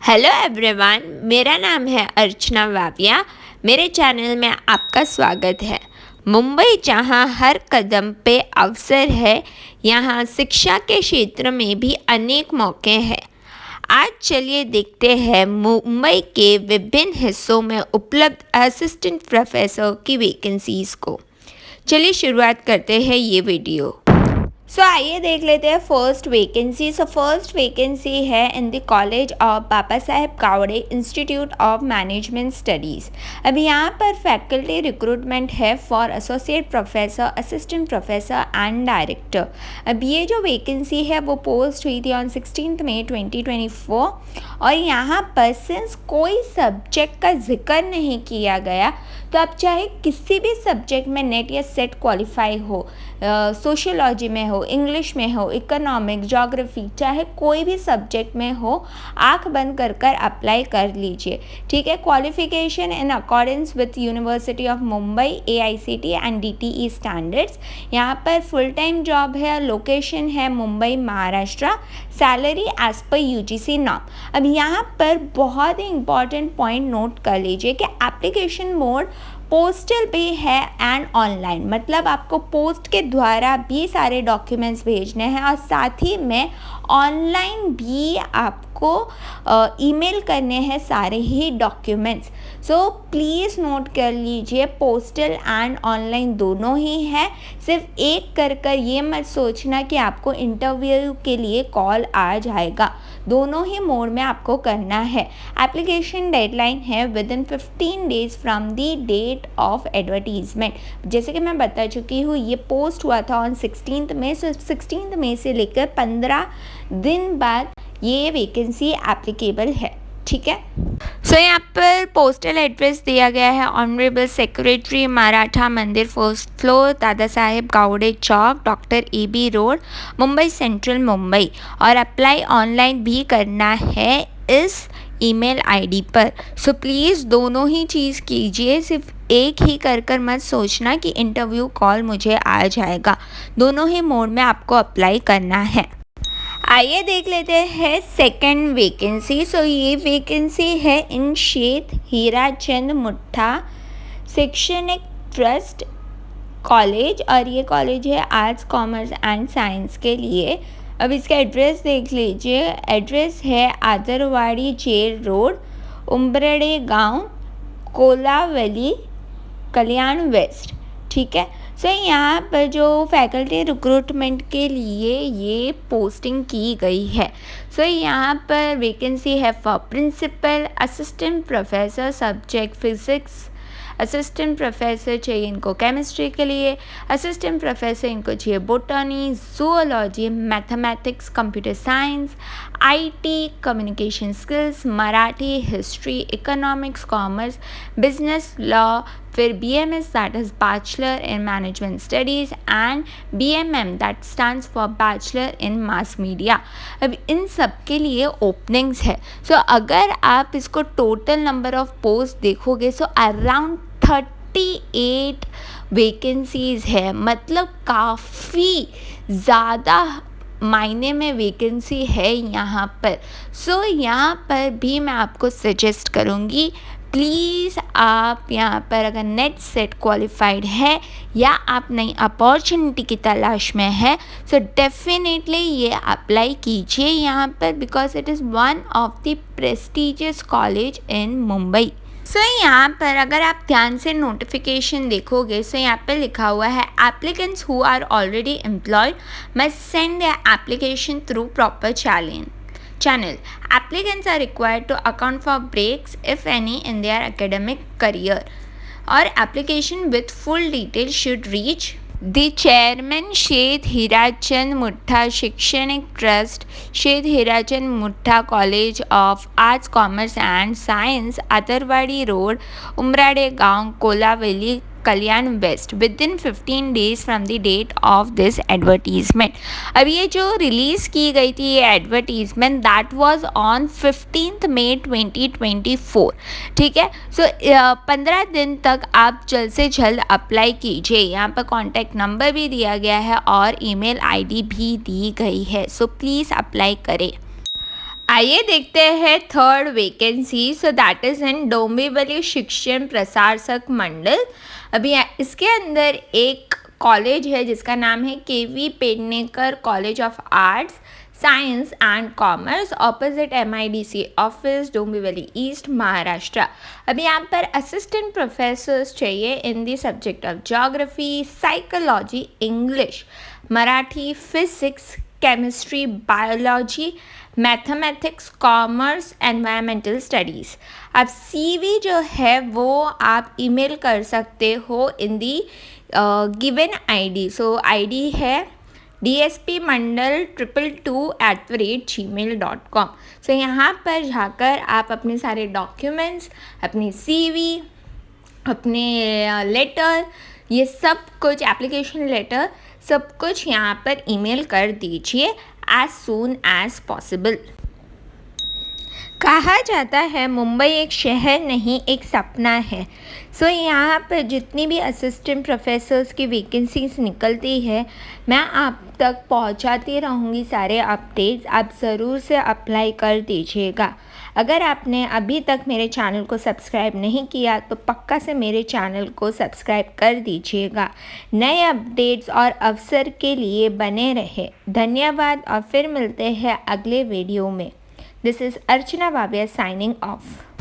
Hello everyone, मेरा नाम है अर्चना वाविया। मेरे चैनल में आपका स्वागत है। मुंबई जहां हर कदम पे अवसर है, यहां शिक्षा के क्षेत्र में भी अनेक मौके हैं। आज चलिए देखते हैं मुंबई के विभिन्न हिस्सों में उपलब्ध असिस्टेंट प्रोफेसर की वैकेंसीज को। चलिए शुरुआत करते हैं ये वीडियो। आइए देख लेते हैं फर्स्ट वैकेंसी। फर्स्ट वैकेंसी है in the college of Baba Saheb Kawade institute of management studies. अभी यहाँ पर फैकल्टी रिक्रूटमेंट है for associate professor, assistant professor and director. अब ये जो वैकेंसी है वो पोस्ट हुई थी ऑन 16 मई 2024 और यहाँ पर सिंस कोई सब्जेक्ट का जिक्र नहीं किया गया तो आप चाहे किसी भी सब्जेक्ट में नेट या सेट क्वालिफाई हो, सोशियोलॉजी में हो, इंग्लिश में हो, इकोनॉमिक्स, ज्योग्राफी, चाहे कोई भी सब्जेक्ट में हो, आंख बंद कर कर अप्लाई कर लीजिए। ठीक है। Qualification in accordance with University of Mumbai AICTE and DTE standards. यहाँ पर फुल टाइम जॉब है, लोकेशन है Mumbai Maharashtra, salary as per UGC norm. अब यहाँ पर बहुत ही इंपॉर्टेंट पॉइंट नोट कर लीजिए कि एप्लीकेशन मोड पोस्टल भी है एंड ऑनलाइन, मतलब आपको पोस्ट के द्वारा भी सारे डॉक्यूमेंट्स भेजने हैं और साथ ही में ऑनलाइन भी आपको ईमेल करने हैं सारे ही डॉक्यूमेंट्स। सो प्लीज़ नोट कर लीजिए, पोस्टल एंड ऑनलाइन दोनों ही है। सिर्फ एक कर ये मत सोचना कि आपको इंटरव्यू के लिए कॉल आ जाएगा, दोनों ही मोड में आपको करना है। एप्लीकेशन डेडलाइन है with in 15 days from the date of advertisement. जैसे कि मैं बता चुकी हूँ, ये पोस्ट हुआ था ऑन 16 मई, सो 16 मई से लेकर 15 दिन बाद ये वैकेंसी एप्लीकेबल है। ठीक है। यहाँ पर पोस्टल एड्रेस दिया गया है ऑनरेबल सेक्रेटरी मराठा मंदिर, first floor, Dada Saheb Gawde Chowk, doctor AB road, Mumbai central, Mumbai. और अप्लाई ऑनलाइन भी करना है इस ईमेल ID पर। सो प्लीज़ दोनों ही चीज़ कीजिए, सिर्फ एक ही कर मत सोचना कि इंटरव्यू कॉल मुझे आ जाएगा, दोनों ही मोड में आपको अप्लाई करना है। आइए देख लेते हैं सेकंड वैकेंसी। ये वैकेंसी है इन शेत हीराचंद मुट्ठा शैक्षणिक ट्रस्ट कॉलेज, और ये कॉलेज है आर्ट्स, कॉमर्स एंड साइंस के लिए। अब इसका एड्रेस देख लीजिए। एड्रेस है आदरवाड़ी जेल रोड, उम्बरडे गांव, कोलावली, कल्याण वेस्ट। ठीक है। यहाँ पर जो फैकल्टी रिक्रूटमेंट के लिए ये पोस्टिंग की गई है। यहाँ पर वैकेंसी है for principal, assistant professor subject physics, assistant professor चाहिए इनको केमिस्ट्री के लिए, असिस्टेंट प्रोफेसर इनको चाहिए botany, zoology, mathematics, computer science, IT, communication skills, Marathi, history, economics, commerce, business, law, फिर BMS that is bachelor in management studies and BMM that stands for bachelor in mass media. अब इन सब के लिए openings है। अगर आप इसको टोटल नंबर ऑफ पोस्ट देखोगे अराउंड 38 वैकेंसीज़ है, मतलब काफ़ी ज़्यादा मायने में वैकेंसी है यहाँ पर। यहाँ पर भी मैं आपको सजेस्ट करूँगी, प्लीज़ आप यहाँ पर अगर नेट सेट क्वालिफाइड है या आप नई अपॉर्चुनिटी की तलाश में है, डेफिनेटली ये अप्लाई कीजिए यहाँ पर, because it is one of the prestigious college in Mumbai. यहाँ पर अगर आप ध्यान से नोटिफिकेशन देखोगे, यहाँ पर लिखा हुआ है applicants who are already employed must send their application through proper channel. Applicants are required to account for breaks, if any, in their academic career. Or application with full details should reach the chairman, Shet Hirachand Mutta Shikshanic Trust, Shet Hirachand Mutta College of Arts, Commerce and Science, Atarwadi Road, Umrade Gaon, Kolaveli, Kalyan west with in 15 days from the date of this advertisement. अब ये जो release की गई थी ये advertisement that was on 15 May 2024। ठीक है। 15 दिन तक आप जल्द से जल्द अप्लाई कीजिए। यहाँ पर कॉन्टैक्ट नंबर भी दिया गया है और ईमेल ID भी दी गई है। प्लीज़ अप्लाई करें। आइए देखते हैं third vacancy. So that is in Dombivli शिक्षण प्रशासक मंडल। अभी इसके अंदर एक कॉलेज है जिसका नाम है KV. Pednekar college of arts science and commerce, opposite MIDC office, Dombivli east, Maharashtra. अभी यहाँ पर असिस्टेंट प्रोफेसर्स चाहिए in the subject of geography, psychology, English, Marathi, physics, chemistry, biology, mathematics, commerce, environmental studies. अब CV जो है वो आप ईमेल कर सकते हो in the given ID। So ID है dspmandal222@gmail.com। सो यहाँ पर जाकर आप अपने सारे डॉक्यूमेंट्स, अपनी CV, अपने लेटर, ये सब कुछ, एप्लीकेशन लेटर, सब कुछ यहाँ पर ईमेल कर दीजिए एज सून एज पॉसिबल। कहा जाता है मुंबई एक शहर नहीं एक सपना है। सो यहाँ पर जितनी भी असिस्टेंट प्रोफेसर्स की वैकेंसीज निकलती है मैं आप तक पहुँचाती रहूँगी सारे अपडेट्स। आप ज़रूर से अप्लाई कर दीजिएगा। अगर आपने अभी तक मेरे चैनल को सब्सक्राइब नहीं किया तो पक्का से मेरे चैनल को सब्सक्राइब कर दीजिएगा। नए अपडेट्स और अवसर के लिए बने रहे। धन्यवाद और फिर मिलते हैं अगले वीडियो में। This is Archana Bhavya signing off.